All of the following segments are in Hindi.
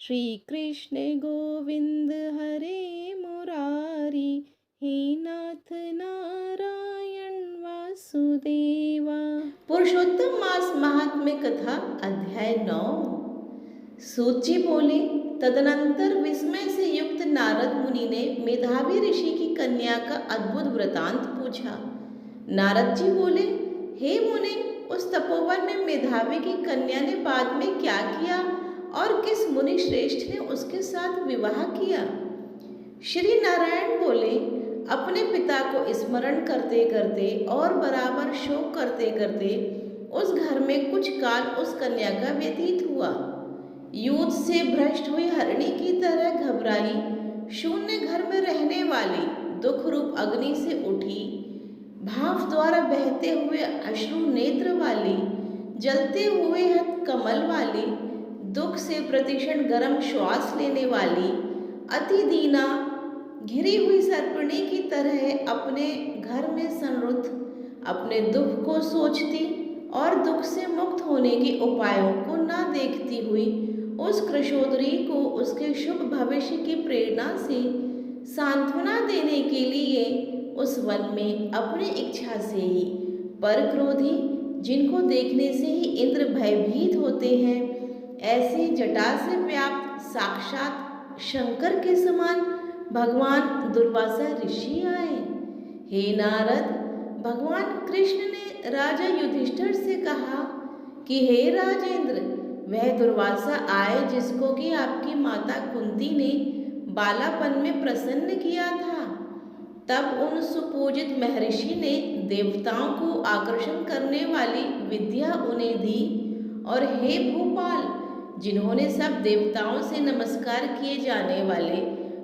श्री कृष्ण गोविंद हरे मुरारी, हे नाथ नारायण वासुदेवा। पुरुषोत्तम मास महात्म्य कथा अध्याय 9। सूत जी बोले, तदनंतर विस्मय से युक्त नारद मुनि ने मेधावी ऋषि की कन्या का अद्भुत वृतांत पूछा। नारद जी बोले, हे मुने, उस तपोवन में मेधावी की कन्या ने बाद में क्या किया और किस मुनि श्रेष्ठ ने उसके साथ विवाह किया? श्री नारायण बोले, अपने पिता को स्मरण करते करते और बराबर शोक करते करते उस घर में कुछ काल उस कन्या का व्यतीत हुआ। युद्ध से भ्रष्ट हुई हरिणी की तरह घबराई शून्य घर में रहने वाली दुख रूप अग्नि से उठी, भाव द्वारा बहते हुए अश्रु नेत्र वाली, जलते हुए हथ कमल वाली, दुख से प्रतिक्षण गर्म श्वास लेने वाली, अति दीना घिरी हुई सर्पिणी की तरह अपने घर में संरुद्ध अपने दुख को सोचती और दुख से मुक्त होने के उपायों को न देखती हुई उस कृशोदरी को उसके शुभ भविष्य की प्रेरणा से सांत्वना देने के लिए उस वन में अपनी इच्छा से ही पर क्रोधी, जिनको देखने से ही इंद्र भयभीत होते हैं, ऐसे जटा से व्याप्त साक्षात शंकर के समान भगवान दुर्वासा ऋषि आए। हे नारद, भगवान कृष्ण ने राजा युधिष्ठिर से कहा कि हे राजेंद्र, वह दुर्वासा आए जिसको कि आपकी माता कुंती ने बालापन में प्रसन्न किया था। तब उन सुपूजित महर्षि ने देवताओं को आकर्षण करने वाली विद्या उन्हें दी और हे भूपाल, जिन्होंने सब देवताओं से नमस्कार किए जाने वाले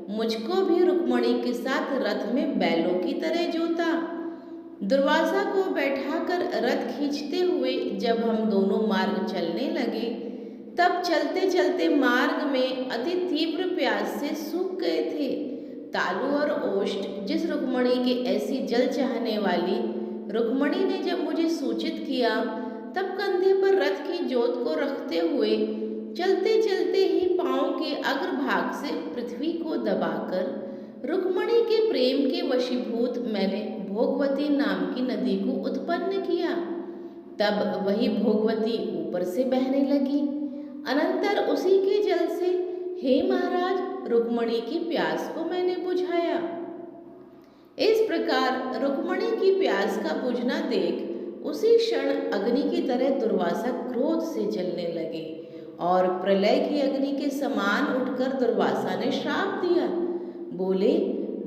मुझको भी रुक्मणी के साथ रथ में बैलों की तरह जोता। दुर्वासा को बैठाकर रथ खींचते हुए जब हम दोनों मार्ग चलने लगे, तब चलते चलते मार्ग में अति तीव्र प्यास से सूख गए थे। तालु और ओष्ठ जिस रुक्मणी के ऐसी जल चाहने वाली रुक्मणी ने जब मुझे सूचित किया, तब कंधे पर रथ की जोत को रखते हुए चलते चलते ही पांव के अग्रभाग से पृथ्वी को दबाकर रुक्मणी के प्रेम के वशीभूत मैंने भोगवती नाम की नदी को उत्पन्न किया। तब वही भोगवती ऊपर से बहने लगी। अनंतर उसी के जल से हे महाराज, रुक्मणी की प्यास को मैंने बुझाया। इस प्रकार रुक्मणी की प्यास का बुझना देख उसी क्षण अग्नि की तरह दुर्वासा क्रोध से जलने लगे और प्रलय की अग्नि के समान उठकर दुर्वासा ने श्राप दिया। बोले,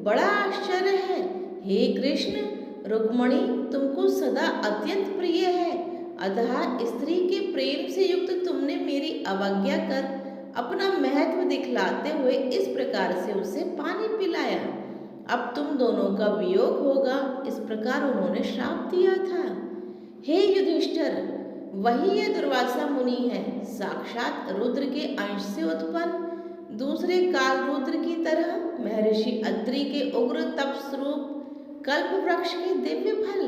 बड़ा आश्चर्य है हे कृष्ण, रुक्मणी तुमको सदा अत्यंत प्रिय है, अतः स्त्री के प्रेम से युक्त तुमने मेरी अवज्ञा कर अपना महत्व दिखलाते हुए इस प्रकार से उसे पानी पिलाया। अब तुम दोनों का वियोग होगा, इस प्रकार उन्होंने श्राप दिया था। हे युधिष्ठिर, वही ये दुर्वासा मुनि है, साक्षात रुद्र के अंश से उत्पन्न, दूसरे काल रुद्र की तरह महर्षि अत्रि के उग्र तप स्वरूप कल्प वृक्ष के दिव्य फल,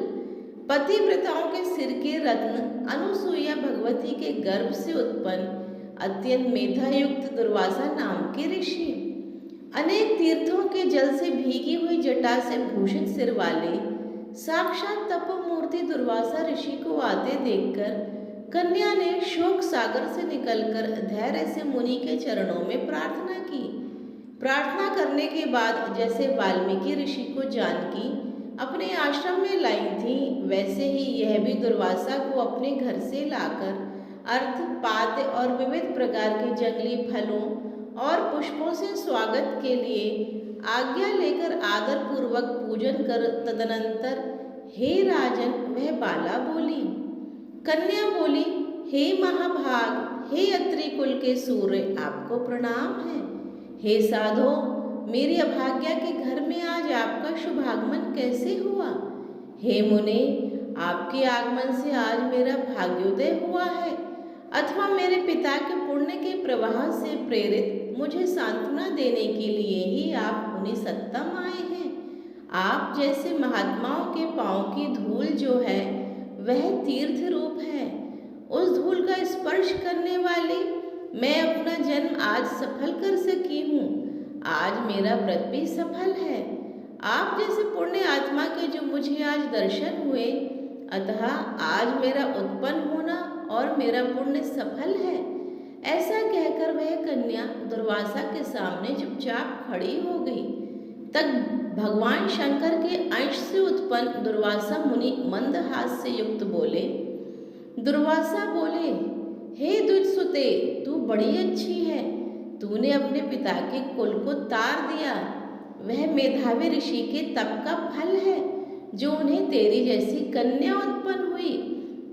पतिव्रताओं के सिर के रत्न, अनुसुईया भगवती के गर्भ से उत्पन्न अत्यंत मेधायुक्त दुर्वासा नाम के ऋषि, अनेक तीर्थों के जल से भीगी हुई जटा से भूषित सिर वाले साक्षात तपोमूर्ति दुर्वासा ऋषि को आते देखकर कन्या ने शोक सागर से निकलकर धैर्य से मुनि के चरणों में प्रार्थना की। प्रार्थना करने के बाद जैसे वाल्मीकि ऋषि को जानकी अपने आश्रम में लाई थी, वैसे ही यह भी दुर्वासा को अपने घर से लाकर अर्थ, पाद्य और विविध प्रकार के जंगली फलों और पुष्पों से स्वागत के लिए आज्ञा लेकर आदर पूर्वक पूजन कर तदनंतर हे राजन, वह बाला बोली। कन्या बोली, हे महाभाग, हे अत्रि कुल के सूर्य, आपको प्रणाम है। हे साधो, मेरी अभाग्या के घर में आज आपका शुभागमन कैसे हुआ? हे मुने, आपके आगमन से आज मेरा भाग्योदय हुआ है, अथवा मेरे पिता के पुण्य के प्रवाह से प्रेरित मुझे सांत्वना देने के लिए ही आप मुनि सत्तम आए हैं। आप जैसे महात्माओं के पांव की धूल जो है वह तीर्थ रूप है। उस धूल का स्पर्श करने वाली मैं अपना जन्म आज सफल कर सकी हूँ। आज मेरा व्रत भी सफल है। आप जैसे पुण्य आत्मा के जो मुझे आज दर्शन हुए, अतः आज मेरा उत्पन्न होना और मेरा पुण्य सफल है। ऐसा कहकर वह कन्या दुर्वासा के सामने चुपचाप खड़ी हो गई। तब भगवान शंकर के अंश से उत्पन्न दुर्वासा मुनि मंद हास से युक्त बोले। दुर्वासा बोले, हे दुष्सुते, तू बड़ी अच्छी है। तूने अपने पिता के कुल को तार दिया। वह मेधावी ऋषि के तप का फल है जो उन्हें तेरी जैसी कन्या उत्पन्न हुई।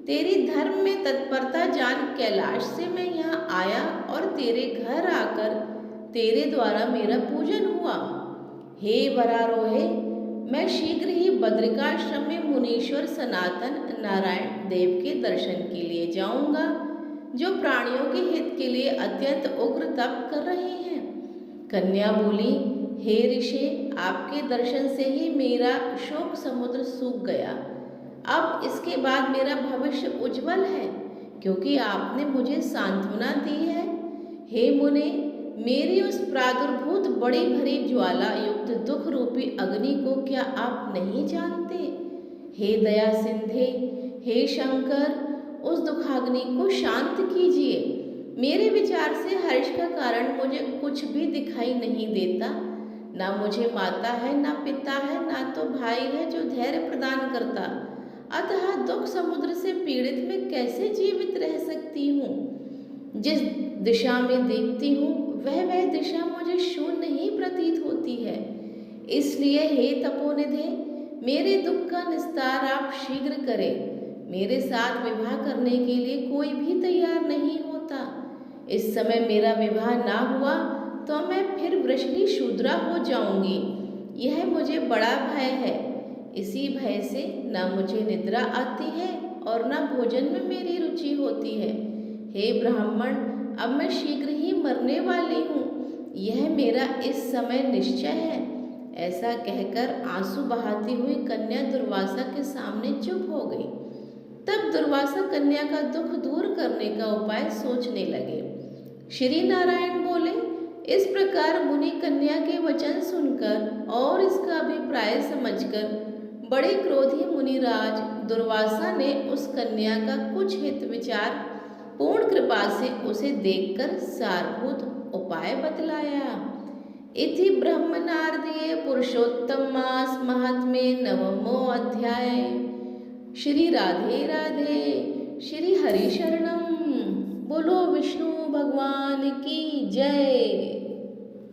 तेरी धर्म में तत्परता जान कैलाश से मैं यहाँ आया और तेरे घर आकर तेरे द्वारा मेरा पूजन हुआ। हे वरारोहे, मैं शीघ्र ही बद्रिकाश्रम में मुनीश्वर सनातन नारायण देव के दर्शन के लिए जाऊंगा, जो प्राणियों के हित के लिए अत्यंत उग्र तप कर रहे हैं। कन्या बोली, हे ऋषि, आपके दर्शन से ही मेरा शोक समुद्र सूख गया। अब इसके बाद मेरा भविष्य उज्जवल है, क्योंकि आपने मुझे सांत्वना दी है। हे मुने, मेरी उस प्रादुर्भूत बड़ी भरी ज्वाला युक्त दुख रूपी अग्नि को क्या आप नहीं जानते? हे दया सिंधे, हे शंकर, उस दुखाग्नि को शांत कीजिए। मेरे विचार से हर्ष का कारण मुझे कुछ भी दिखाई नहीं देता। ना मुझे माता है, ना पिता है, ना तो भाई है जो धैर्य प्रदान करता। अतः दुख समुद्र से पीड़ित मैं कैसे जीवित रह सकती हूँ? जिस दिशा में देखती हूँ वह दिशा मुझे शून्य ही प्रतीत होती है। इसलिए हे तपोनिधे, मेरे दुख का निस्तार आप शीघ्र करें। मेरे साथ विवाह करने के लिए कोई भी तैयार नहीं होता। इस समय मेरा विवाह ना हुआ तो मैं फिर वृषणी शूद्रा हो जाऊंगी। यह मुझे बड़ा भय है। इसी भय से न मुझे निद्रा आती है और न भोजन में मेरी रुचि होती है। हे ब्राह्मण, अब मैं शीघ्र ही मरने वाली हूँ, यह मेरा इस समय निश्चय है। ऐसा कहकर आंसू बहाती हुई कन्या दुर्वासा के सामने चुप हो गई। तब दुर्वासा कन्या का दुख दूर करने का उपाय सोचने लगे। श्री नारायण बोले, इस प्रकार मुनि कन्या के वचन सुनकर और इसका अभिप्राय समझकर बड़े क्रोधी मुनिराज दुर्वासा ने उस कन्या का कुछ हित विचार पूर्ण कृपा से उसे देखकर सारभूत उपाय बतलाया। इति ब्रह्मनारदीय पुरुषोत्तम मास महात्म्ये नवमो अध्याय। श्री राधे राधे, श्री हरि शरणम। बोलो विष्णु भगवान की जय।